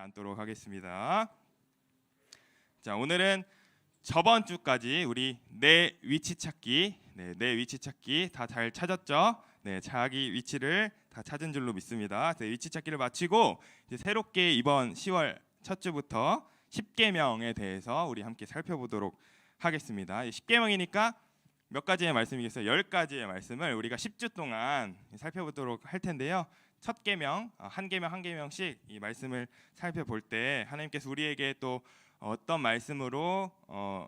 앉도록 하겠습니다. 자, 오늘은 저번 주까지 우리 내 위치 찾기, 내 위치 찾기 다 잘 찾았죠? 자기 위치를 다 찾은 줄로 믿습니다. 위치 찾기를 마치고 이제 새롭게 이번 10월 첫 주부터 10계명에 대해서 우리 함께 살펴보도록 하겠습니다. 10계명이니까 몇 가지의 말씀이겠어요? 10가지의 말씀을 우리가 10주 동안 살펴보도록 할 텐데요. 첫 계명, 한 계명씩 이 말씀을 살펴볼 때 하나님께서 우리에게 또 어떤 말씀으로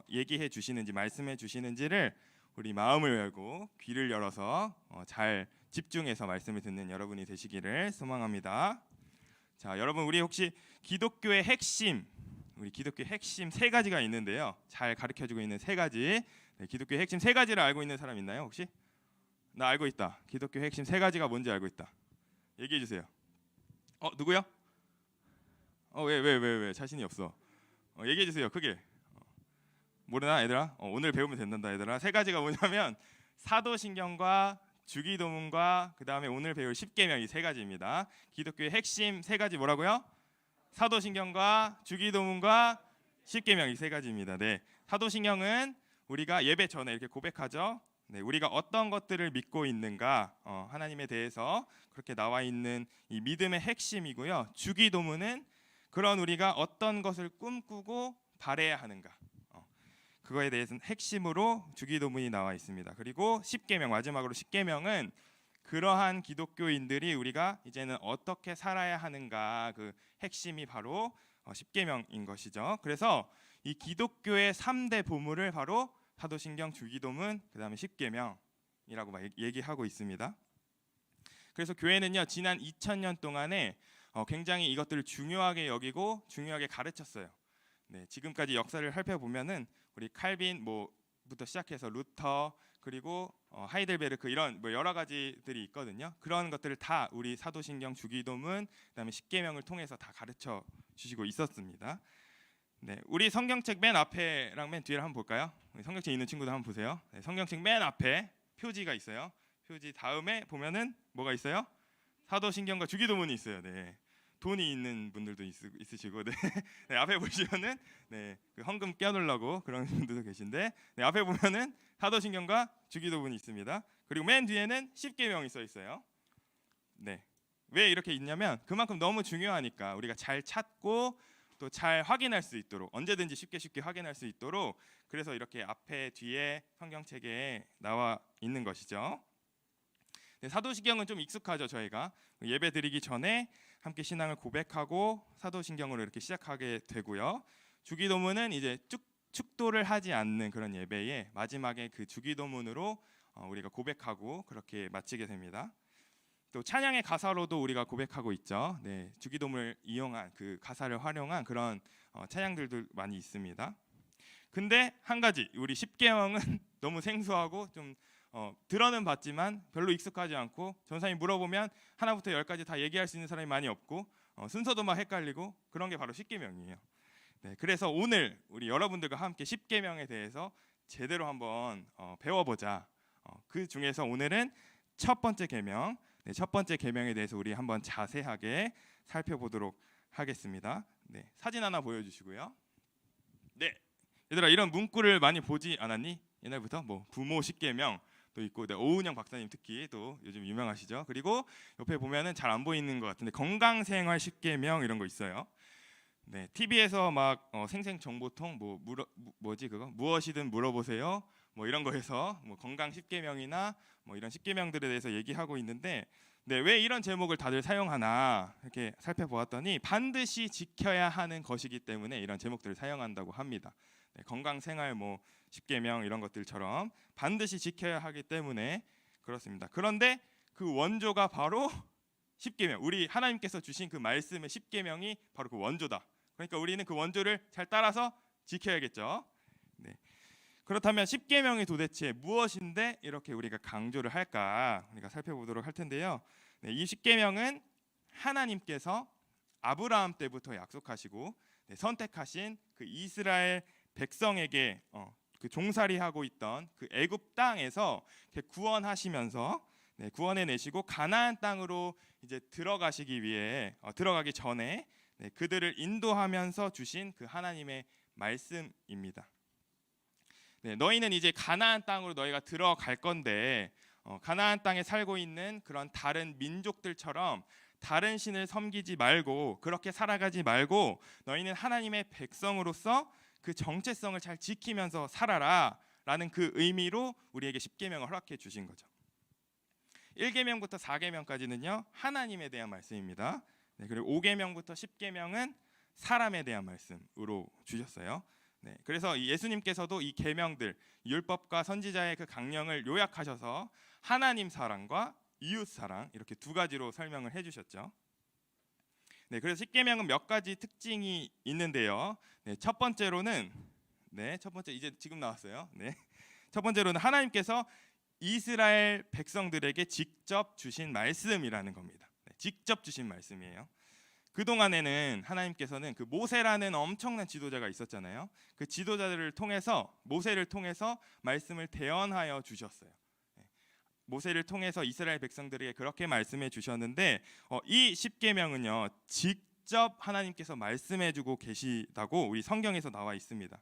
얘기해 주시는지, 말씀해 주시는지를 우리 마음을 열고 귀를 열어서 잘 집중해서 말씀을 듣는 여러분이 되시기를 소망합니다. 자, 여러분, 우리 혹시 기독교의 핵심, 우리 기독교의 핵심 세 가지가 있는데요. 잘 가르쳐주고 있는 세 가지. 기독교의 핵심 세 가지를 알고 있는 사람 있나요? 혹시? 나 알고 있다. 기독교의 핵심 세 가지가 뭔지 알고 있다. 얘기해 주세요. 누구요? 왜 자신이 없어? 얘기해 주세요. 크게. 모르나 얘들아? 오늘 배우면 된단다 얘들아. 세 가지가 뭐냐면 사도신경과 주기도문과 그 다음에 오늘 배울 10계명 이 세 가지입니다. 기독교의 핵심 세 가지 뭐라고요? 사도신경과 주기도문과 10계명 이 세 가지입니다. 사도신경은 우리가 예배 전에 이렇게 고백하죠. 우리가 어떤 것들을 믿고 있는가, 하나님에 대해서 그렇게 나와 있는 이 믿음의 핵심이고요. 주기도문은 그런 우리가 어떤 것을 꿈꾸고 바라야 하는가, 그거에 대해서는 핵심으로 주기도문이 나와 있습니다. 그리고 10계명, 마지막으로 10계명은 그러한 기독교인들이 우리가 이제는 어떻게 살아야 하는가, 그 핵심이 바로 10계명인 것이죠. 그래서 이 기독교의 3대 보물을 바로 사도신경, 주기도문, 그 다음에 10계명이라고 막 얘기하고 있습니다. 그래서 교회는요, 지난 2000년 동안에 굉장히 이것들을 중요하게 여기고 중요하게 가르쳤어요. 지금까지 역사를 살펴보면은 우리 칼빈 부터 시작해서 루터, 그리고 하이델베르크, 이런 여러 가지들이 있거든요. 그런 것들을 다 우리 사도신경, 주기도문, 그다음에 10계명을 통해서 다 가르쳐 주시고 있었습니다. 우리 성경책 맨 앞에랑 맨 뒤를 한번 볼까요? 성경책 있는 친구들 한번 보세요. 성경책 맨 앞에 표지가 있어요. 표지 다음에 보면은 뭐가 있어요? 사도신경과 주기도문이 있어요. 돈이 있는 분들도 있으시고, 앞에 보시면은 그 헌금 껴놓으려고 그런 분들도 계신데, 앞에 보면은 사도신경과 주기도문이 있습니다. 그리고 맨 뒤에는 10계명이 써 있어요. 왜 이렇게 있냐면 그만큼 너무 중요하니까 우리가 잘 찾고 또 잘 확인할 수 있도록, 언제든지 쉽게 확인할 수 있도록, 그래서 이렇게 앞에 뒤에 성경책에 나와 있는 것이죠. 사도신경은 좀 익숙하죠. 저희가 예배 드리기 전에 함께 신앙을 고백하고 사도신경으로 이렇게 시작하게 되고요. 주기도문은 이제 축도를 하지 않는 그런 예배의 마지막에 그 주기도문으로 우리가 고백하고 그렇게 마치게 됩니다. 또 찬양의 가사로도 우리가 고백하고 있죠. 주기도문을 이용한, 그 가사를 활용한 그런 찬양들도 많이 있습니다. 근데 한 가지, 우리 10계명은 너무 생소하고 좀 들어는 봤지만 별로 익숙하지 않고, 전사님 물어보면 하나부터 10까지 다 얘기할 수 있는 사람이 많이 없고, 순서도 막 헷갈리고, 그런 게 바로 10계명이에요. 그래서 오늘 우리 여러분들과 함께 10계명에 대해서 제대로 한번 배워보자. 그 중에서 오늘은 첫 번째 계명, 첫 번째 계명에 대해서 우리 한번 자세하게 살펴보도록 하겠습니다. 사진 하나 보여주시고요. 얘들아, 이런 문구를 많이 보지 않았니? 옛날부터 부모 10계명 또 있고, 오은영 박사님 특히 또 요즘 유명하시죠. 그리고 옆에 보면은 잘 안 보이는 것 같은데 건강생활 10계명 이런 거 있어요. TV에서 막 생생정보통 뭐지 그거 무엇이든 물어보세요. 이런 거에서 건강 10계명이나 이런 10계명들에 대해서 얘기하고 있는데, 왜 이런 제목을 다들 사용하나 이렇게 살펴보았더니 반드시 지켜야 하는 것이기 때문에 이런 제목들을 사용한다고 합니다. 건강생활 10계명 이런 것들처럼 반드시 지켜야 하기 때문에 그렇습니다. 그런데 그 원조가 바로 10계명, 우리 하나님께서 주신 그 말씀의 10계명이 바로 그 원조다. 그러니까 우리는 그 원조를 잘 따라서 지켜야겠죠. 그렇다면 10계명이 도대체 무엇인데 이렇게 우리가 강조를 할까, 우리가 살펴보도록 할 텐데요. 이 10계명은 하나님께서 아브라함 때부터 약속하시고 선택하신 그 이스라엘 백성에게 그 종살이하고 있던 그 애굽 땅에서 구원하시면서 구원해 내시고 가나안 땅으로 이제 들어가시기 위해 들어가기 전에 네, 그들을 인도하면서 주신 그 하나님의 말씀입니다. 네, 너희는 이제 가나안 땅으로 너희가 들어갈 건데 가나안 땅에 살고 있는 그런 다른 민족들처럼 다른 신을 섬기지 말고 그렇게 살아가지 말고 너희는 하나님의 백성으로서 그 정체성을 잘 지키면서 살아라 라는 그 의미로 우리에게 십계명을 허락해 주신 거죠. 1계명부터 4계명까지는요 하나님에 대한 말씀입니다. 네, 그리고 5계명부터 10계명은 사람에 대한 말씀으로 주셨어요. 네, 그래서 예수님께서도 이 계명들 율법과 선지자의 그 강령을 요약하셔서 하나님 사랑과 이웃 사랑 이렇게 두 가지로 설명을 해주셨죠. 네, 그래서 십계명은 몇 가지 특징이 있는데요. 네, 첫 번째로는 첫 번째 이제 지금 나왔어요. 네, 첫 번째로는 하나님께서 이스라엘 백성들에게 직접 주신 말씀이라는 겁니다. 네, 직접 주신 말씀이에요. 그 동안에는 하나님께서는 그 모세라는 엄청난 지도자가 있었잖아요. 그 지도자들을 통해서 모세를 통해서 말씀을 대언하여 주셨어요. 모세를 통해서 이스라엘 백성들에게 그렇게 말씀해 주셨는데 이 십계명은요 직접 하나님께서 말씀해주고 계시다고 우리 성경에서 나와 있습니다.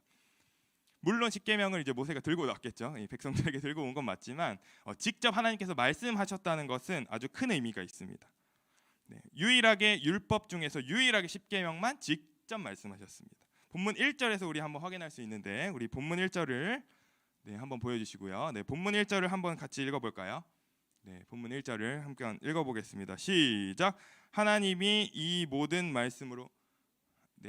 물론 십계명을 이제 모세가 들고 왔겠죠. 백성들에게 들고 온 건 맞지만 직접 하나님께서 말씀하셨다는 것은 아주 큰 의미가 있습니다. 네, 유일하게 율법 중에서 유일하게 십계명만 직접 말씀하셨습니다. 본문 1절에서 우리 한번 확인할 수 있는데 우리 본문 1절을 한번 보여주시고요. 네, 본문 1절을 한번 같이 읽어볼까요? 네, 본문 1절을 함께 읽어보겠습니다. 시작. 하나님이 이 모든 말씀으로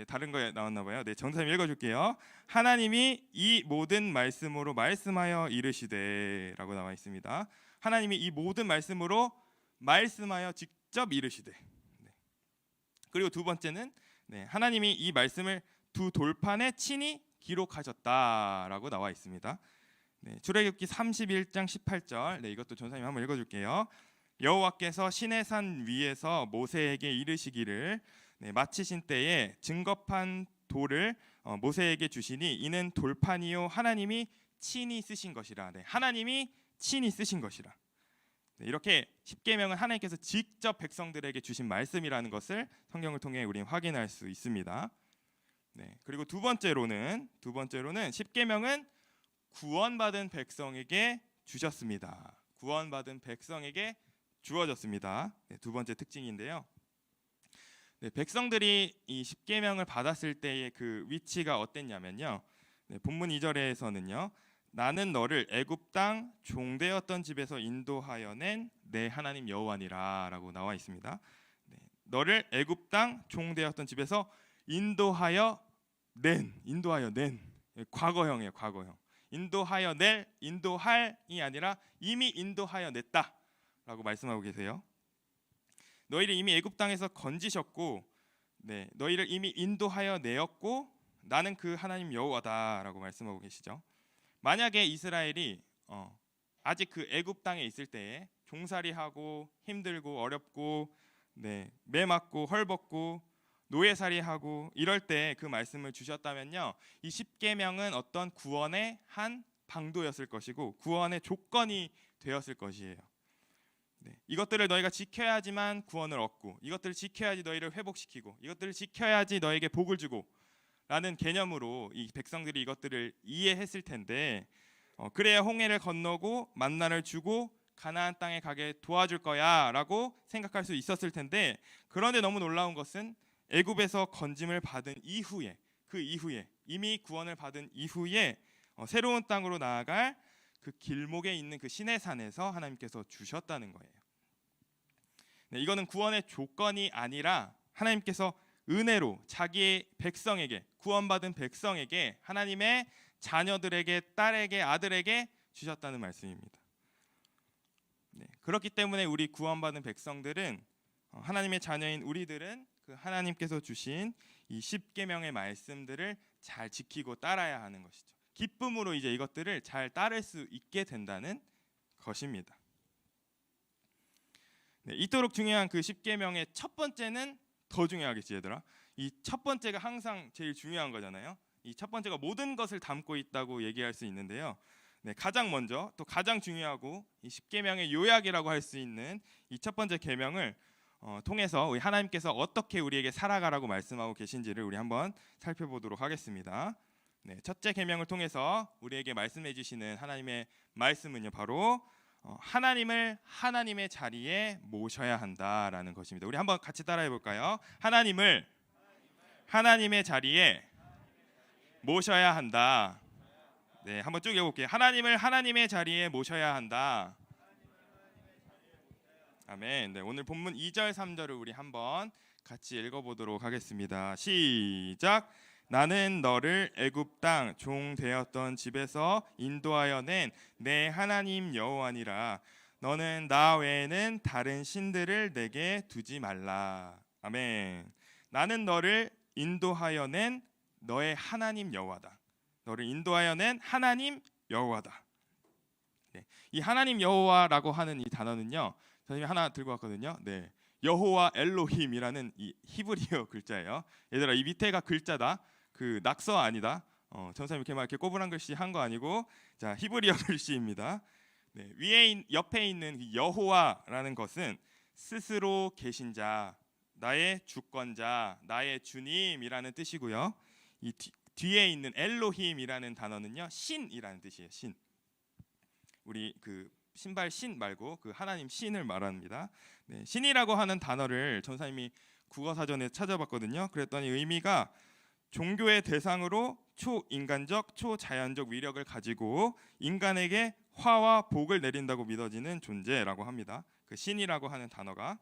다른 거에 나왔나봐요. 네, 전사님 읽어줄게요. 하나님이 이 모든 말씀으로 말씀하여 이르시되라고 나와 있습니다. 하나님이 이 모든 말씀으로 말씀하여 직접 이르시되. 네. 그리고 두 번째는 하나님이 이 말씀을 두 돌판에 친히 기록하셨다라고 나와 있습니다. 네, 출애굽기 31장 18절. 이것도 전사님 한번 읽어줄게요. 여호와께서 시내산 위에서 모세에게 이르시기를 마치신 때에 증거판 돌을 모세에게 주시니 이는 돌판이요 하나님이 친히 쓰신 것이라. 하나님이 친히 쓰신 것이라. 이렇게 십계명은 하나님께서 직접 백성들에게 주신 말씀이라는 것을 성경을 통해 우리는 확인할 수 있습니다. 그리고 두 번째로는 십계명은 구원받은 백성에게 주셨습니다. 구원받은 백성에게 주어졌습니다. 두 번째 특징인데요. 백성들이 이 십계명을 받았을 때의 그 위치가 어땠냐면요. 본문 2절에서는요. 나는 너를 애굽 땅 종되었던 집에서 인도하여 낸 내 하나님 여호와니라라고 나와 있습니다. 너를 애굽 땅 종되었던 집에서 인도하여 낸 과거형이에요. 과거형. 인도하여 낼, 인도할이 아니라 이미 인도하여 냈다라고 말씀하고 계세요. 너희를 이미 애굽 땅에서 건지셨고, 너희를 이미 인도하여 내었고, 나는 그 하나님 여호와다라고 말씀하고 계시죠. 만약에 이스라엘이 아직 그 애굽 땅에 있을 때에 종살이하고 힘들고 어렵고, 매 맞고 헐벗고 노예살이하고 이럴 때 그 말씀을 주셨다면요, 이 십계명은 어떤 구원의 한 방도였을 것이고 구원의 조건이 되었을 것이에요. 이것들을 너희가 지켜야지만 구원을 얻고, 이것들을 지켜야지 너희를 회복시키고, 이것들을 지켜야지 너에게 복을 주고 라는 개념으로 이 백성들이 이것들을 이해했을 텐데, 그래야 홍해를 건너고 만나를 주고 가나안 땅에 가게 도와줄 거야 라고 생각할 수 있었을 텐데, 그런데 너무 놀라운 것은 애굽에서 건짐을 받은 이후에, 그 이후에 이미 구원을 받은 이후에 새로운 땅으로 나아갈 그 길목에 있는 그 시내산에서 하나님께서 주셨다는 거예요. 이거는 구원의 조건이 아니라 하나님께서 은혜로 자기의 백성에게, 구원받은 백성에게, 하나님의 자녀들에게, 딸에게, 아들에게 주셨다는 말씀입니다. 그렇기 때문에 우리 구원받은 백성들은, 하나님의 자녀인 우리들은 그 하나님께서 주신 이 십계명의 말씀들을 잘 지키고 따라야 하는 것이죠. 기쁨으로 이제 이것들을 잘 따를 수 있게 된다는 것입니다. 이토록 중요한 그 십계명의 첫 번째는 더 중요하겠지, 얘들아. 이 첫 번째가 항상 제일 중요한 거잖아요. 이 첫 번째가 모든 것을 담고 있다고 얘기할 수 있는데요. 가장 먼저 또 가장 중요하고 이 십계명의 요약이라고 할 수 있는 이 첫 번째 계명을 통해서 우리 하나님께서 어떻게 우리에게 살아가라고 말씀하고 계신지를 우리 한번 살펴보도록 하겠습니다. 네, 첫째 계명을 통해서 우리에게 말씀해 주시는 하나님의 말씀은요, 바로 하나님을 하나님의 자리에 모셔야 한다라는 것입니다. 우리 한번 같이 따라해 볼까요? 하나님을 하나님의 자리에 모셔야 한다. 네, 한번 쭉 읽어볼게요. 하나님을 하나님의 자리에 모셔야 한다. 아멘. 네, 오늘 본문 2절 3절을 우리 한번 같이 읽어보도록 하겠습니다. 시작. 나는 너를 애굽 땅 종 되었던 집에서 인도하여 낸 내 하나님 여호와니라. 너는 나 외에는 다른 신들을 내게 두지 말라. 아멘. 나는 너를 인도하여 낸 너의 하나님 여호와다. 너를 인도하여 낸 하나님 여호와다. 네, 이 하나님 여호와라고 하는 이 단어는요, 선생님이 하나 들고 왔거든요. 네, 여호와 엘로힘이라는 이 히브리어 글자예요. 얘들아, 이 밑에가 글자다. 그 낙서 아니다. 전사님 이렇게 막 이렇게 꼬부랑 글씨 한 거 아니고, 자, 히브리어 글씨입니다. 네, 옆에 있는 여호와라는 것은 스스로 계신 자, 나의 주권자, 나의 주님이라는 뜻이고요. 이 뒤에 있는 엘로힘이라는 단어는요, 신이라는 뜻이에요. 신. 우리 그 신발 신 말고 그 하나님 신을 말합니다. 네, 신이라고 하는 단어를 전사님이 국어사전에 찾아봤거든요. 그랬더니 의미가 종교의 대상으로 초인간적, 초자연적 위력을 가지고 인간에게 화와 복을 내린다고 믿어지는 존재라고 합니다. 그 신이라고 하는 단어가,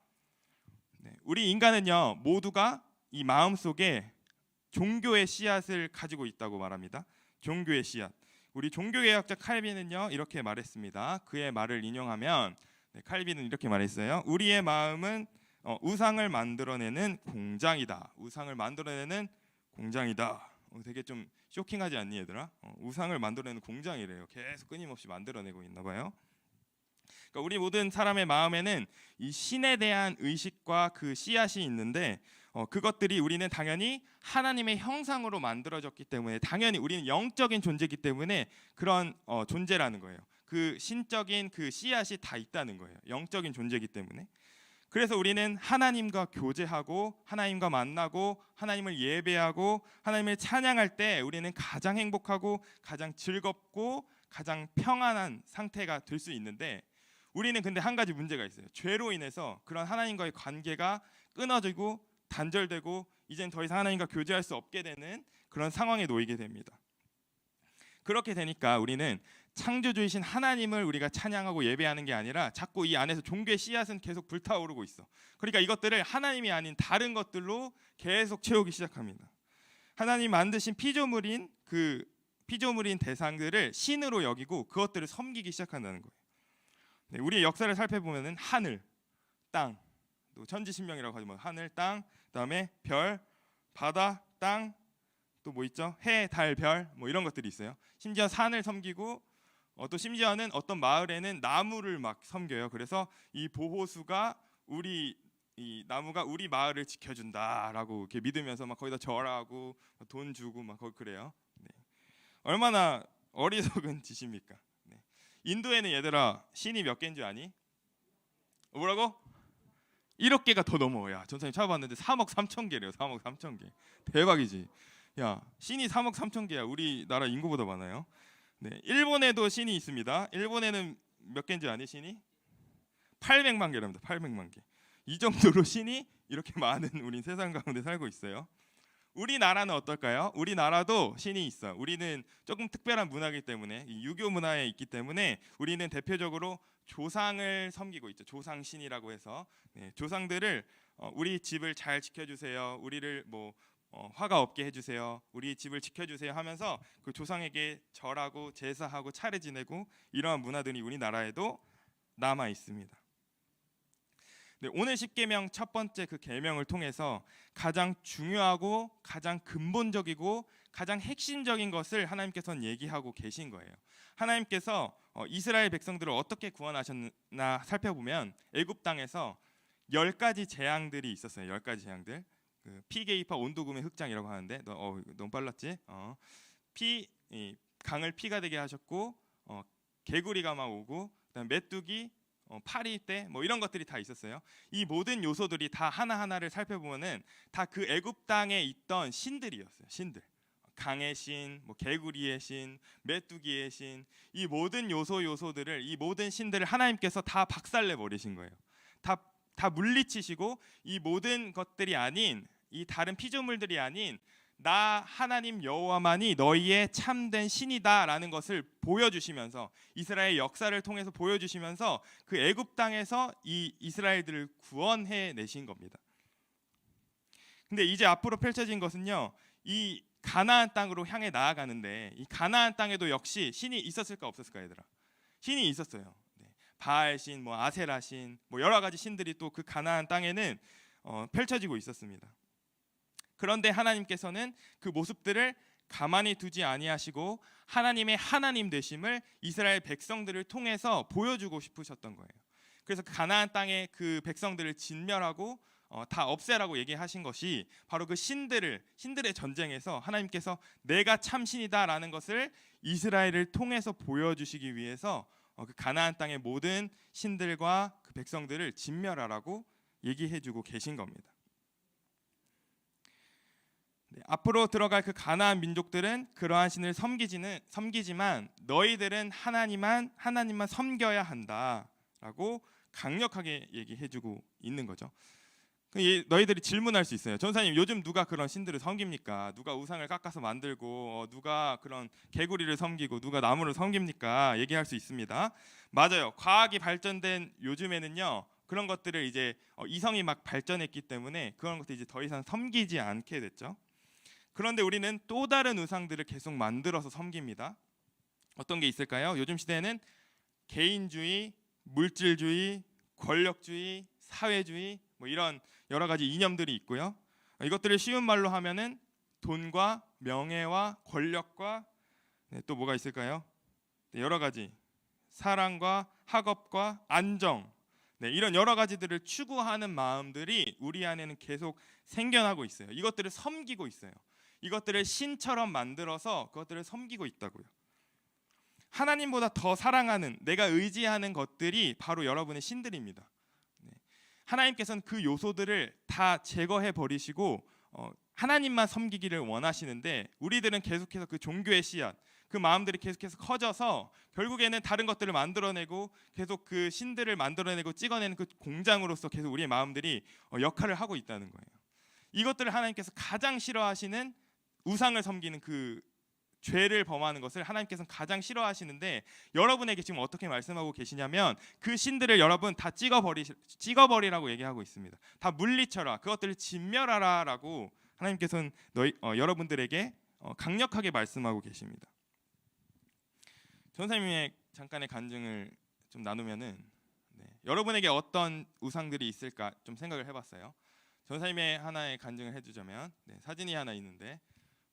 네, 우리 인간은요 모두가 이 마음 속에 종교의 씨앗을 가지고 있다고 말합니다. 종교의 씨앗. 우리 종교개혁자 칼빈은요 이렇게 말했습니다. 그의 말을 인용하면, 네, 칼빈은 이렇게 말했어요. 우리의 마음은 우상을 만들어내는 공장이다. 우상을 만들어내는 공장이다. 되게 좀 쇼킹하지 않니 얘들아? 우상을 만들어내는 공장이래요. 계속 끊임없이 만들어내고 있나 봐요. 그러니까 우리 모든 사람의 마음에는 이 신에 대한 의식과 그 씨앗이 있는데, 그것들이 우리는 당연히 하나님의 형상으로 만들어졌기 때문에, 당연히 우리는 영적인 존재이기 때문에 그런 존재라는 거예요. 그 신적인 그 씨앗이 다 있다는 거예요. 영적인 존재이기 때문에. 그래서 우리는 하나님과 교제하고 하나님과 만나고 하나님을 예배하고 하나님을 찬양할 때 우리는 가장 행복하고 가장 즐겁고 가장 평안한 상태가 될 수 있는데, 우리는 근데 한 가지 문제가 있어요. 죄로 인해서 그런 하나님과의 관계가 끊어지고 단절되고 이젠 더 이상 하나님과 교제할 수 없게 되는 그런 상황에 놓이게 됩니다. 그렇게 되니까 우리는 창조주이신 하나님을 우리가 찬양하고 예배하는 게 아니라 자꾸 이 안에서 종교의 씨앗은 계속 불타오르고 있어. 그러니까 이것들을 하나님이 아닌 다른 것들로 계속 채우기 시작합니다. 하나님 만드신 피조물인 대상들을 신으로 여기고 그것들을 섬기기 시작한다는 거예요. 네, 우리의 역사를 살펴보면은 하늘, 땅, 또 천지신명이라고 하죠. 하늘, 땅, 그다음에 별, 바다, 땅, 또 뭐 있죠? 해, 달, 별, 뭐 이런 것들이 있어요. 심지어 산을 섬기고, 또 심지어는 어떤 마을에는 나무를 막 섬겨요. 그래서 이 보호수가 이 나무가 우리 마을을 지켜준다라고 이렇게 믿으면서 막 거기다 절하고 돈 주고 막 그래요. 네. 얼마나 어리석은 짓입니까? 네. 인도에는 얘들아 신이 몇 개인 줄 아니? 뭐라고? 1억 개가 더 넘어. 야, 전사님 찾아봤는데 3억 3천 개래요. 3억 3천 개. 대박이지. 야, 신이 3억 3천 개야. 우리나라 인구보다 많아요. 네, 일본에도 신이 있습니다. 일본에는 몇 개인지 아니 신이? 800만 개랍니다. 800만 개. 이 정도로 신이 이렇게 많은 우리 세상 가운데 살고 있어요. 우리나라는 어떨까요? 우리나라도 신이 있어. 우리는 조금 특별한 문화이기 때문에, 이 유교 문화에 있기 때문에 우리는 대표적으로 조상을 섬기고 있죠. 조상신이라고 해서, 네, 조상들을 우리 집을 잘 지켜주세요. 우리를 뭐 화가 없게 해주세요. 우리 집을 지켜주세요 하면서 그 조상에게 절하고 제사하고 차례 지내고 이러한 문화들이 우리나라에도 남아 있습니다. 네, 오늘 10계명 첫 번째 그 계명을 통해서 가장 중요하고 가장 근본적이고 가장 핵심적인 것을 하나님께서는 얘기하고 계신 거예요. 하나님께서 이스라엘 백성들을 어떻게 구원하셨나 살펴보면 애굽 땅에서 10가지 재앙들이 있었어요. 10가지 재앙들. 그 피게이파 온도금의 흑장이라고 하는데, 너무 빨랐지? 강을 피가 되게 하셨고, 개구리가 막 오고, 그다음 메뚜기, 파리 때 뭐 이런 것들이 다 있었어요. 이 모든 요소들이 다 하나하나를 살펴보면은 다 그 애굽 땅에 있던 신들이었어요. 신들. 강의 신, 뭐 개구리의 신, 메뚜기의 신, 이 모든 요소들을, 이 모든 신들을 하나님께서 다 박살내 버리신 거예요. 다 물리치시고 이 모든 것들이 아닌, 이 다른 피조물들이 아닌 나 하나님 여호와만이 너희의 참된 신이다라는 것을 보여주시면서, 이스라엘 역사를 통해서 보여주시면서 그 애굽 땅에서 이 이스라엘들을 구원해 내신 겁니다. 근데 이제 앞으로 펼쳐진 것은요, 이 가나안 땅으로 향해 나아가는데, 이 가나안 땅에도 역시 신이 있었을까 없었을까 얘들아? 신이 있었어요. 바알 신, 뭐 아세라 신, 뭐 여러 가지 신들이 또 그 가나안 땅에는 펼쳐지고 있었습니다. 그런데 하나님께서는 그 모습들을 가만히 두지 아니하시고 하나님의 하나님 되심을 이스라엘 백성들을 통해서 보여주고 싶으셨던 거예요. 그래서 가나안 땅의 그 백성들을 진멸하고 다 없애라고 얘기하신 것이 바로 그 신들의 전쟁에서 하나님께서 내가 참 신이다라는 것을 이스라엘을 통해서 보여주시기 위해서 그 가나안 땅의 모든 신들과 그 백성들을 진멸하라고 얘기해주고 계신 겁니다. 앞으로 들어갈 그 가나안 민족들은 그러한 신을 섬기지만 너희들은 하나님만 섬겨야 한다라고 강력하게 얘기해주고 있는 거죠. 너희들이 질문할 수 있어요. 전사님, 요즘 누가 그런 신들을 섬깁니까? 누가 우상을 깎아서 만들고 누가 그런 개구리를 섬기고 누가 나무를 섬깁니까? 얘기할 수 있습니다. 맞아요. 과학이 발전된 요즘에는요, 그런 것들을 이제 이성이 막 발전했기 때문에 그런 것들 이제 더 이상 섬기지 않게 됐죠. 그런데 우리는 또 다른 우상들을 계속 만들어서 섬깁니다. 어떤 게 있을까요? 요즘 시대에는 개인주의, 물질주의, 권력주의, 사회주의, 뭐 이런 여러 가지 이념들이 있고요. 이것들을 쉬운 말로 하면은 돈과 명예와 권력과 또 뭐가 있을까요? 여러 가지 사랑과 학업과 안정, 이런 여러 가지들을 추구하는 마음들이 우리 안에는 계속 생겨나고 있어요. 이것들을 섬기고 있어요. 이것들을 신처럼 만들어서 그것들을 섬기고 있다고요. 하나님보다 더 사랑하는, 내가 의지하는 것들이 바로 여러분의 신들입니다. 하나님께서는 그 요소들을 다 제거해 버리시고 하나님만 섬기기를 원하시는데, 우리들은 계속해서 그 종교의 씨앗, 그 마음들이 계속해서 커져서 결국에는 다른 것들을 만들어내고 계속 그 신들을 만들어내고 찍어내는 그 공장으로서 계속 우리의 마음들이 역할을 하고 있다는 거예요. 이것들을 하나님께서 가장 싫어하시는, 우상을 섬기는 그 죄를 범하는 것을 하나님께서는 가장 싫어하시는데, 여러분에게 지금 어떻게 말씀하고 계시냐면 그 신들을 여러분 다 찍어버리라고 얘기하고 있습니다. 다 물리쳐라, 그것들을 진멸하라라고 하나님께서는 여러분들에게 강력하게 말씀하고 계십니다. 전사님의 잠깐의 간증을 좀 나누면은 여러분에게 어떤 우상들이 있을까 좀 생각을 해봤어요. 전사님의 하나의 간증을 해주자면 사진이 하나 있는데,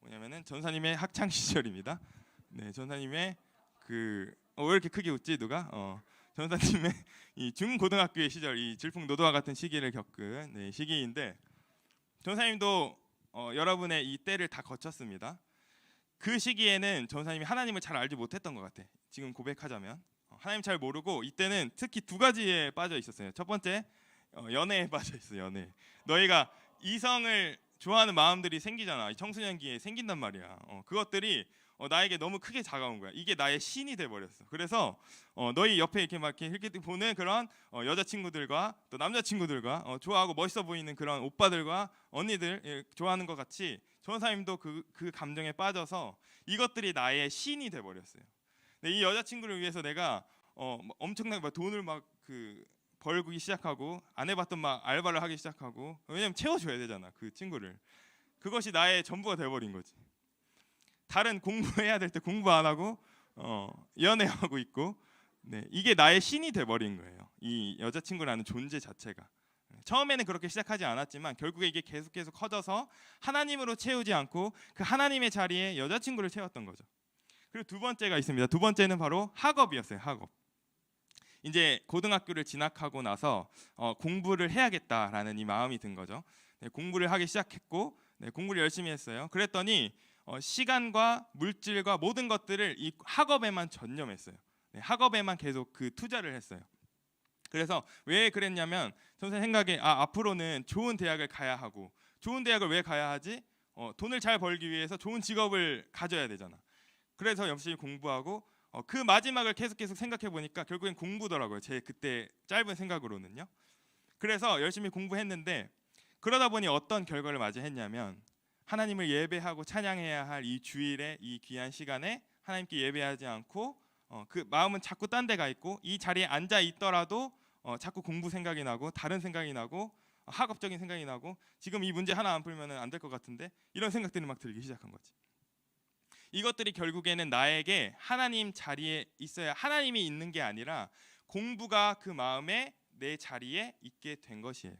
뭐냐면은 전사님의 학창 시절입니다. 전사님의 왜 이렇게 크게 웃지 누가? 전사님의 이 중고등학교의 시절, 이 질풍노도와 같은 시기를 겪은 시기인데, 전사님도 여러분의 이 때를 다 거쳤습니다. 그 시기에는 전사님이 하나님을 잘 알지 못했던 것 같아. 지금 고백하자면 하나님 잘 모르고, 이때는 특히 두 가지에 빠져 있었어요. 첫 번째, 연애에 빠져 있어요. 연애. 너희가 이성을 좋아하는 마음들이 생기잖아. 청소년기에 생긴단 말이야. 그것들이 나에게 너무 크게 다가온 거야. 이게 나의 신이 돼 버렸어. 그래서 너희 옆에 이렇게 막 이렇게 보는 그런 여자친구들과 또 남자친구들과 좋아하고 멋있어 보이는 그런 오빠들과 언니들 좋아하는 것 같이 전사님도 그 감정에 빠져서 이것들이 나의 신이 돼 버렸어요. 이 여자친구를 위해서 내가 엄청나게 막 돈을 벌기 시작하고, 안 해봤던 막 알바를 하기 시작하고, 왜냐면 채워줘야 되잖아 그 친구를. 그것이 나의 전부가 돼버린 거지. 다른 공부해야 될 때 공부 안 하고 연애하고 있고, 이게 나의 신이 돼버린 거예요. 이 여자친구라는 존재 자체가. 처음에는 그렇게 시작하지 않았지만 결국에 이게 계속해서 커져서 하나님으로 채우지 않고 그 하나님의 자리에 여자친구를 채웠던 거죠. 그리고 두 번째가 있습니다. 두 번째는 바로 학업이었어요. 학업. 이제 고등학교를 진학하고 나서 공부를 해야겠다라는 이 마음이 든 거죠. 공부를 하기 시작했고, 공부를 열심히 했어요. 그랬더니 시간과 물질과 모든 것들을 이 학업에만 전념했어요. 학업에만 계속 그 투자를 했어요. 그래서 왜 그랬냐면 선생 생각에 앞으로는 좋은 대학을 가야 하고, 좋은 대학을 왜 가야 하지? 돈을 잘 벌기 위해서 좋은 직업을 가져야 되잖아. 그래서 열심히 공부하고 그 마지막을 계속 생각해 보니까 결국엔 공부더라고요. 제 그때 짧은 생각으로는요. 그래서 열심히 공부했는데 그러다 보니 어떤 결과를 맞이했냐면 하나님을 예배하고 찬양해야 할 이 주일에 이 귀한 시간에 하나님께 예배하지 않고 그 마음은 자꾸 딴 데 가 있고 이 자리에 앉아 있더라도 자꾸 공부 생각이 나고 다른 생각이 나고 학업적인 생각이 나고 지금 이 문제 하나 안 풀면 안 될 것 같은데 이런 생각들이 막 들기 시작한 거지. 이것들이 결국에는 나에게 하나님 자리에 있어야 하나님이 있는 게 아니라 공부가 그 마음에 내 자리에 있게 된 것이에요.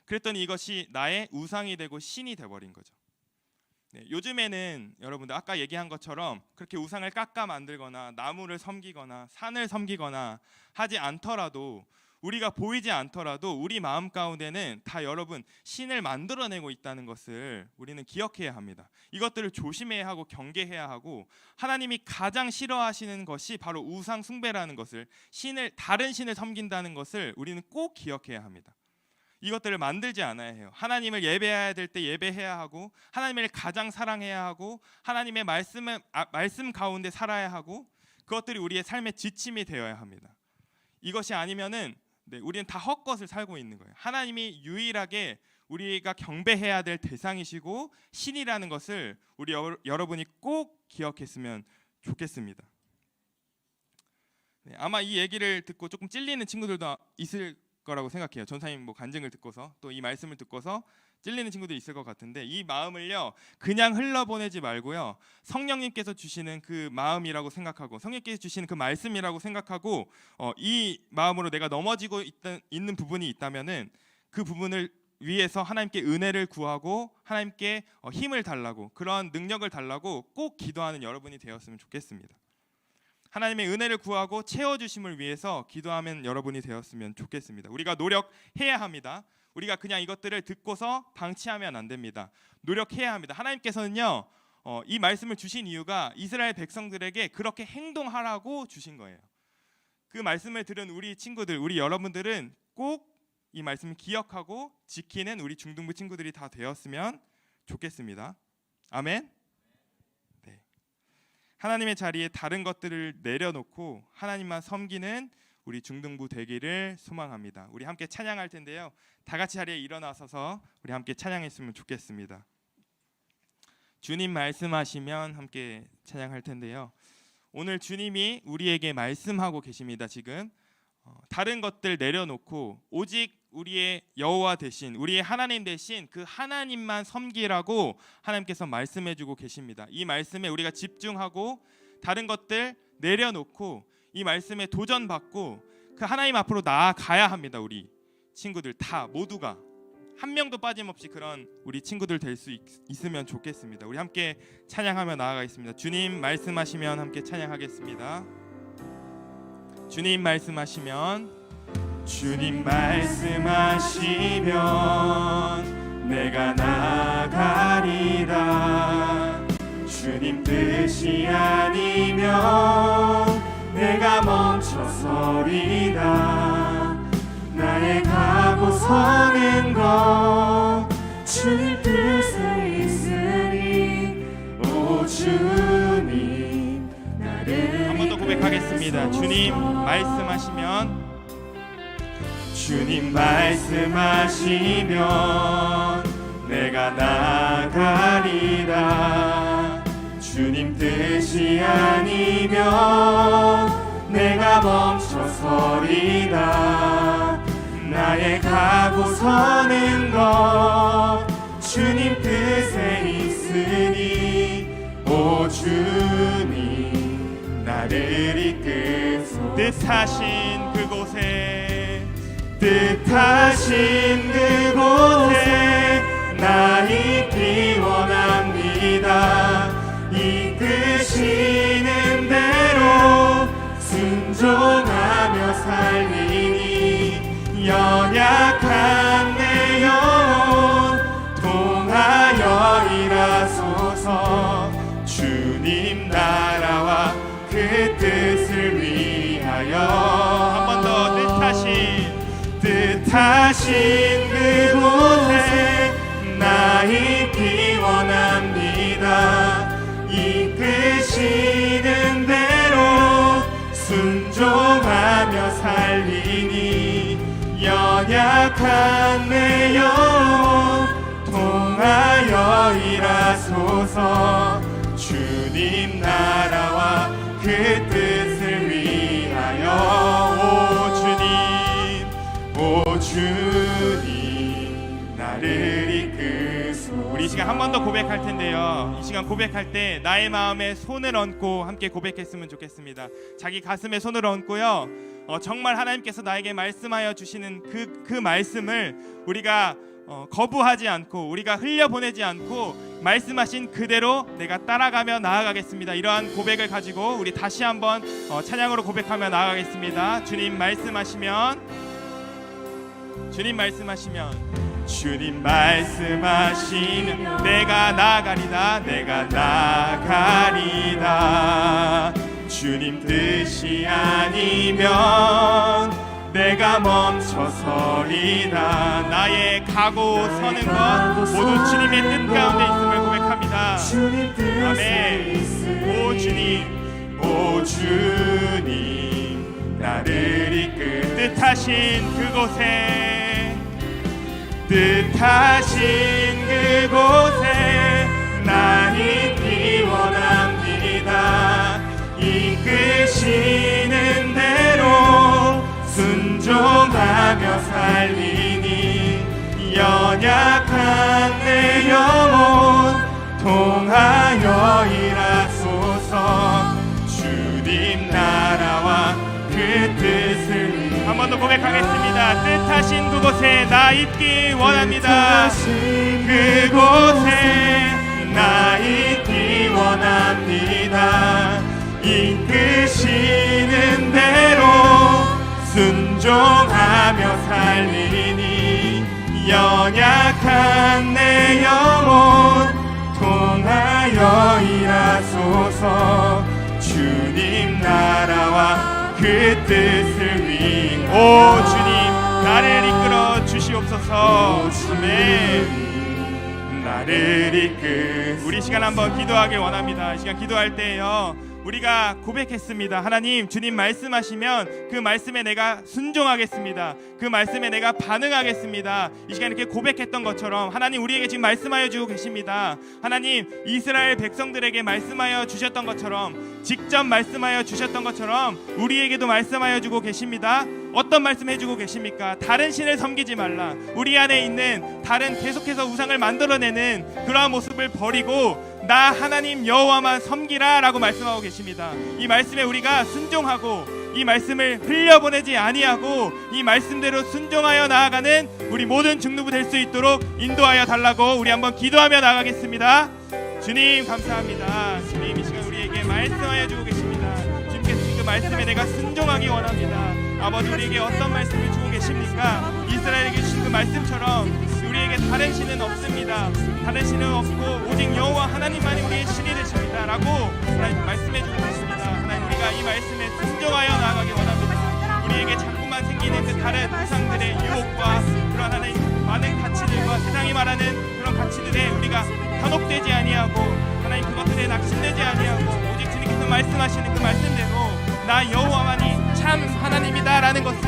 그랬더니 이것이 나의 우상이 되고 신이 돼버린 거죠. 네, 요즘에는 여러분들 아까 얘기한 것처럼 그렇게 우상을 깎아 만들거나 나무를 섬기거나 산을 섬기거나 하지 않더라도 우리가 보이지 않더라도 우리 마음 가운데는 다 여러분 신을 만들어내고 있다는 것을 우리는 기억해야 합니다. 이것들을 조심해야 하고 경계해야 하고 하나님이 가장 싫어하시는 것이 바로 우상 숭배라는 것을 다른 신을 섬긴다는 것을 우리는 꼭 기억해야 합니다. 이것들을 만들지 않아야 해요. 하나님을 예배해야 될 때 예배해야 하고 하나님을 가장 사랑해야 하고 하나님의 말씀 가운데 살아야 하고 그것들이 우리의 삶의 지침이 되어야 합니다. 이것이 아니면은 우리는 다 헛것을 살고 있는 거예요. 하나님이 유일하게 우리가 경배해야 될 대상이시고 신이라는 것을 우리 여러분이 꼭 기억했으면 좋겠습니다. 아마 이 얘기를 듣고 조금 찔리는 친구들도 있을 거라고 생각해요. 전사님 간증을 듣고서 또 이 말씀을 듣고서 찔리는 친구도 있을 것 같은데 이 마음을요 그냥 흘러보내지 말고요 성령님께서 주시는 그 마음이라고 생각하고 성령님께서 주시는 그 말씀이라고 생각하고 이 마음으로 내가 넘어지고 있는 부분이 있다면은 그 부분을 위해서 하나님께 은혜를 구하고 하나님께 힘을 달라고 그런 능력을 달라고 꼭 기도하는 여러분이 되었으면 좋겠습니다. 하나님의 은혜를 구하고 채워주심을 위해서 기도하면 여러분이 되었으면 좋겠습니다. 우리가 노력해야 합니다. 우리가 그냥 이것들을 듣고서 방치하면 안 됩니다. 노력해야 합니다. 하나님께서는요 이 말씀을 주신 이유가 이스라엘 백성들에게 그렇게 행동하라고 주신 거예요. 그 말씀을 들은 우리 친구들, 우리 여러분들은 꼭 이 말씀을 기억하고 지키는 우리 중등부 친구들이 다 되었으면 좋겠습니다. 아멘. 네. 하나님의 자리에 다른 것들을 내려놓고 하나님만 섬기는 우리 중등부 되기를 소망합니다. 우리 함께 찬양할 텐데요. 다 같이 자리에 일어나서서 우리 함께 찬양했으면 좋겠습니다. 주님 말씀하시면 함께 찬양할 텐데요. 오늘 주님이 우리에게 말씀하고 계십니다. 지금 다른 것들 내려놓고 오직 우리의 여호와 대신 우리의 하나님 대신 그 하나님만 섬기라고 하나님께서 말씀해주고 계십니다. 이 말씀에 우리가 집중하고 다른 것들 내려놓고 이 말씀에 도전받고 그 하나님 앞으로 나아가야 합니다. 우리 친구들 다 모두가 한 명도 빠짐없이 그런 우리 친구들 될 수 있으면 좋겠습니다. 우리 함께 찬양하며 나아가겠습니다. 주님 말씀하시면 함께 찬양하겠습니다. 주님 말씀하시면 주님 말씀하시면 내가 나가리라. 주님 뜻이 아니면 내가 멈춰서리라. 나의 가고 서는 것 주님 뜻에 있으니 오 주님 나를 한 번 더 고백하겠습니다. 주님 말씀하시면 주님 말씀하시면 내가 나가리라. 주님 뜻이 아니면 내가 멈춰서리라. 나의 가고 서는 것 주님 뜻에 있으니 오 주님 나를 이끄소. 뜻하신 그곳에 나 있기 원합니다. 이끄시는 대로 순종하며 살리니 연약한 내 영혼 통하여 일하소서. 주님 나라와 그 뜻을 위하여 한 번 더 뜻하신 뜻하신 그곳에 나 있기 원합니다. 이끄시는 대로 순종하며 살리니 연약한 내 영혼 통하여 일하소서. 주님 나라와 그 뜻을 위하여 오 주님 나를 이끄소서. 우리 이 시간 한 번 더 고백할 텐데요, 이 시간 고백할 때 나의 마음에 손을 얹고 함께 고백했으면 좋겠습니다. 자기 가슴에 손을 얹고요, 정말 하나님께서 나에게 말씀하여 주시는 그 말씀을 우리가 거부하지 않고, 우리가 흘려보내지 않고 말씀하신 그대로 내가 따라가며 나아가겠습니다. 이러한 고백을 가지고 우리 다시 한번 찬양으로 고백하며 나아가겠습니다. 주님 말씀하시면 내가 나가리다, 내가 나가리다. 주님 뜻이 아니면 내가 멈춰서리다. 나의 가고 서는 것 모두 주님의 뜻 가운데 있음을 고백합니다. 아멘. 오 주님 나를 이끌 뜻하신 그곳에 나 있기 원합니다. 이끄시는 대로 순종하며 살리니 연약한 내 영혼 통하여 일하소서. 주님 나라와 그 뜻을 한 번 더 고백하겠습니다. 뜻하신 그곳에 나 있기 원합니다. 그곳에 나 있기 원합니다. 이끄시는 대로 순종하며 살리니 연약한 내 영혼 통하여 일하소서. 주님 나라와 그 뜻을 위해 오 주님 나를 이끌어 주시옵소서. 아멘. 나를 이끌. 우리 시간 한번 기도하길 원합니다. 이 시간 기도할 때요, 우리가 고백했습니다. 하나님, 주님 말씀하시면 그 말씀에 내가 순종하겠습니다. 그 말씀에 내가 반응하겠습니다. 이 시간 이렇게 고백했던 것처럼 하나님 우리에게 지금 말씀하여 주고 계십니다. 하나님, 이스라엘 백성들에게 말씀하여 주셨던 것처럼, 직접 말씀하여 주셨던 것처럼 우리에게도 말씀하여 주고 계십니다. 어떤 말씀 해주고 계십니까? 다른 신을 섬기지 말라. 우리 안에 있는 다른 계속해서 우상을 만들어내는 그러한 모습을 버리고 나 하나님 여호와만 섬기라 라고 말씀하고 계십니다. 이 말씀에 우리가 순종하고 이 말씀을 흘려보내지 아니하고 이 말씀대로 순종하여 나아가는 우리 모든 중누부 될 수 있도록 인도하여 달라고 우리 한번 기도하며 나가겠습니다. 주님 감사합니다. 주님 이 시간 우리에게 말씀하여 주고 계십니다. 주님께서 그 말씀에 내가 순종하기 원합니다. 아버지, 우리에게 어떤 말씀을 주고 계십니까? 이스라엘에게 주신 그 말씀처럼 우리에게 다른 신은 없습니다. 다른 신은 없고 오직 여호와 하나님만이 우리의 신이 되십니다 라고 하나님 말씀해 주고 계십니다. 하나님, 우리가 이 말씀에 순종하여 나아가기 원합니다. 우리에게 자꾸만 생기는 그 다른 우상들의 유혹과 그런 하나님 많은 가치들과 세상이 말하는 그런 가치들에 우리가 현혹되지 아니하고 하나님 그것들에 낙심되지 아니하고 오직 주님께서 말씀하시는 그 말씀대로 나 여호와만이 참 하나님이다 라는 것을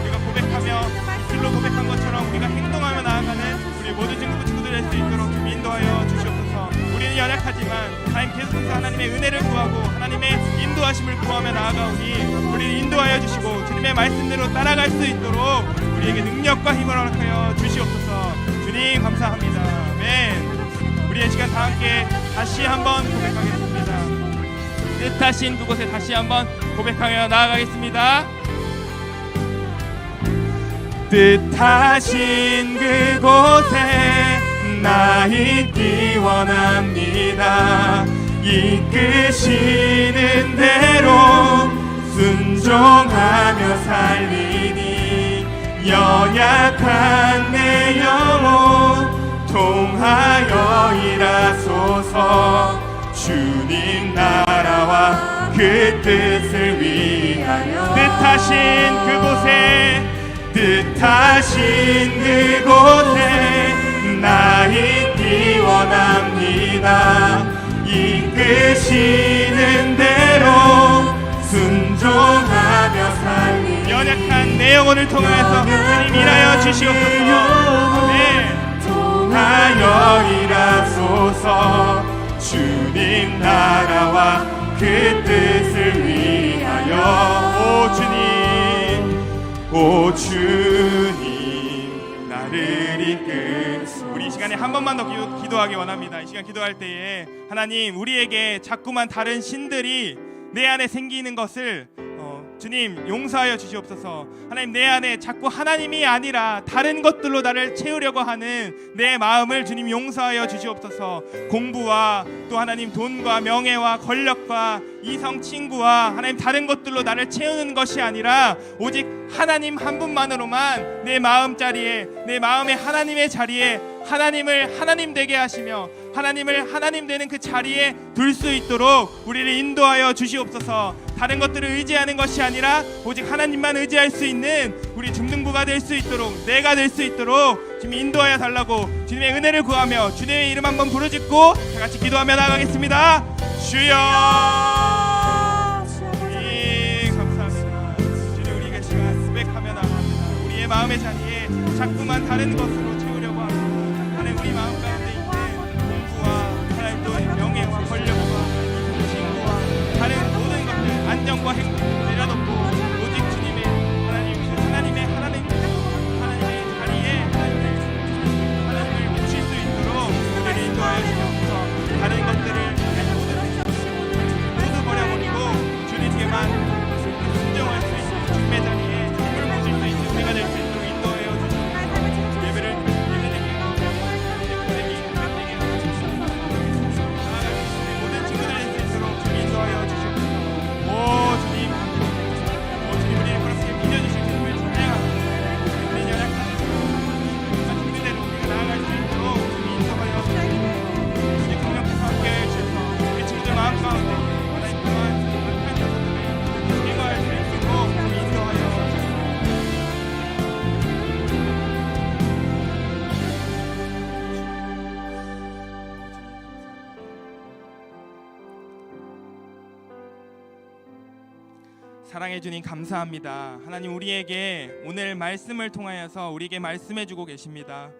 우리가 고백하며 글로 고백한 것처럼 우리가 행동하며 나아가는 우리 모든 친구들 될 수 있도록 인도하여 주시옵소서. 우리는 연약하지만 하나님 계속해서 하나님의 은혜를 구하고 하나님의 인도하심을 구하며 나아가오니 우리를 인도하여 주시고 주님의 말씀대로 따라갈 수 있도록 우리에게 능력과 힘을 허락하여 주시옵소서. 주님 감사합니다. 아멘. 우리의 시간 다 함께 다시 한번 고백하겠습니다. 뜻하신 그곳에 다시 한번 고백하며 나아가겠습니다. 뜻하신 그곳에 나 있기 원합니다. 이끄시는 대로 순종하며 살리니 연약한 내 영혼 통하여 일하소서. 주님 나라와 그 뜻을 위하여 뜻하신 그곳에 뜻하신 그곳에 나 있기 원합니다. 이끄시는 대로 순종하며 살리 연약한 내 영혼을 통하여서 주님 일하여 주시옵소서. 아멘. 통하여 일하소서. 주님 나라와 그 뜻을 위하여 오 주님 나를 이끌. 우리 이 시간에 한 번만 더 기도하기 원합니다. 이 시간 기도할 때에 하나님 우리에게 자꾸만 다른 신들이 내 안에 생기는 것을 주님 용서하여 주시옵소서. 하나님 내 안에 자꾸 하나님이 아니라 다른 것들로 나를 채우려고 하는 내 마음을 주님 용서하여 주시옵소서. 공부와 또 하나님 돈과 명예와 권력과 이성 친구와 하나님 다른 것들로 나를 채우는 것이 아니라 오직 하나님 한 분만으로만 내 마음자리에 내 마음의 하나님의 자리에 하나님을 하나님 되게 하시며 하나님을 하나님 되는 그 자리에 둘 수 있도록 우리를 인도하여 주시옵소서. 다른 것들을 의지하는 것이 아니라 오직 하나님만 의지할 수 있는 우리 중등부가 될 수 있도록 내가 될 수 있도록 주님 인도하여 달라고 주님의 은혜를 구하며 주님의 이름 한번 부르짖고 다 같이 기도하며 나아가겠습니다. 주여 감사합니다. 주님 우리가 시간 수백하며 나갑니다. 우리의 마음의 자리에 자꾸만 다른 것으로 채우려고 합니다. 하나님 우리 마음 가운데 있는 공부와 하나님 또 명예와 권력과 친구와 다른 모든 것들 안정과 행복을 내려놓고 오직 주님의 하나님의 자리에 하나님을 묻힐 수 있도록 우리를 인도하여 주옵소서. 다른 것들을 모두 버려버리고 주님께만 순종할 수 있는 주님의 자리에 힘을 모실 수 있는 우리가 될 수 있도록 인도하여 주옵소서. 예배를 모든 친구들 될 수 있도록 주님 인도하여 주시옵소서. 오 주님 우리를 그렇게 믿어주실 주님을 찬양합니다. 우리 연약한 그대로 우리가 나아갈 수 있도록 주님 인도하여 주시옵소서. 주님 성령께서 함께하여 주셔서 우리 친구들 마음 가운데 하나님 또한 남편 여자들을 인도할 수 있도록 주님 인도하여 주시옵소서. 사랑해 주님 감사합니다. 하나님 우리에게 오늘 말씀을 통하여서 우리에게 말씀해 주고 계십니다.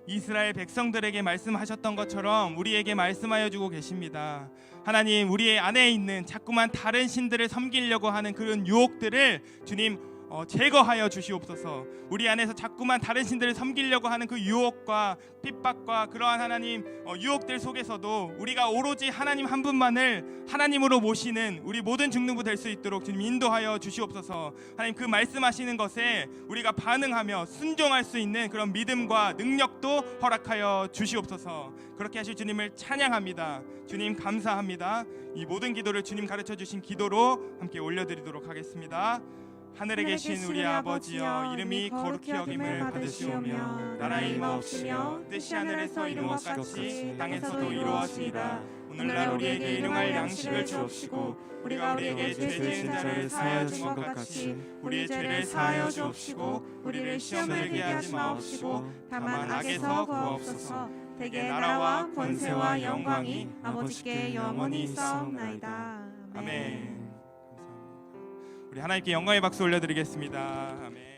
이스라엘 백성들에게 말씀하셨던 것처럼 우리에게 말씀하여 주고 계십니다. 하나님 우리의 안에 있는 자꾸만 다른 신들을 섬기려고 하는 그런 유혹들을 주님 제거하여 주시옵소서. 우리 안에서 자꾸만 다른 신들을 섬기려고 하는 그 유혹과 핍박과 그러한 하나님 유혹들 속에서도 우리가 오로지 하나님 한 분만을 하나님으로 모시는 우리 모든 중등부 될 수 있도록 주님 인도하여 주시옵소서. 하나님 그 말씀하시는 것에 우리가 반응하며 순종할 수 있는 그런 믿음과 능력도 허락하여 주시옵소서. 그렇게 하실 주님을 찬양합니다. 주님 감사합니다. 이 모든 기도를 주님 가르쳐 주신 기도로 함께 올려드리도록 하겠습니다. 하늘에 계신 우리 아버지여 이름이 거룩히 여김을 받으시오며 나라의 임하옵시며 뜻이 하늘에서 이룬 것 같이 땅에서도 이루어지이다. 오늘날 우리에게 일용할 양식을 주옵시고 우리가 우리에게 죄 지은 자를 사하여 준 것 같이 우리의 죄를 사하여 주옵시고 우리를 시험에 들게 하지 마옵시고 다만 악에서 구하옵소서. 대개 나라와 권세와 영광이 아버지께 영원히 있사옵나이다. 아멘. 우리 하나님께 영광의 박수 올려드리겠습니다. 아멘.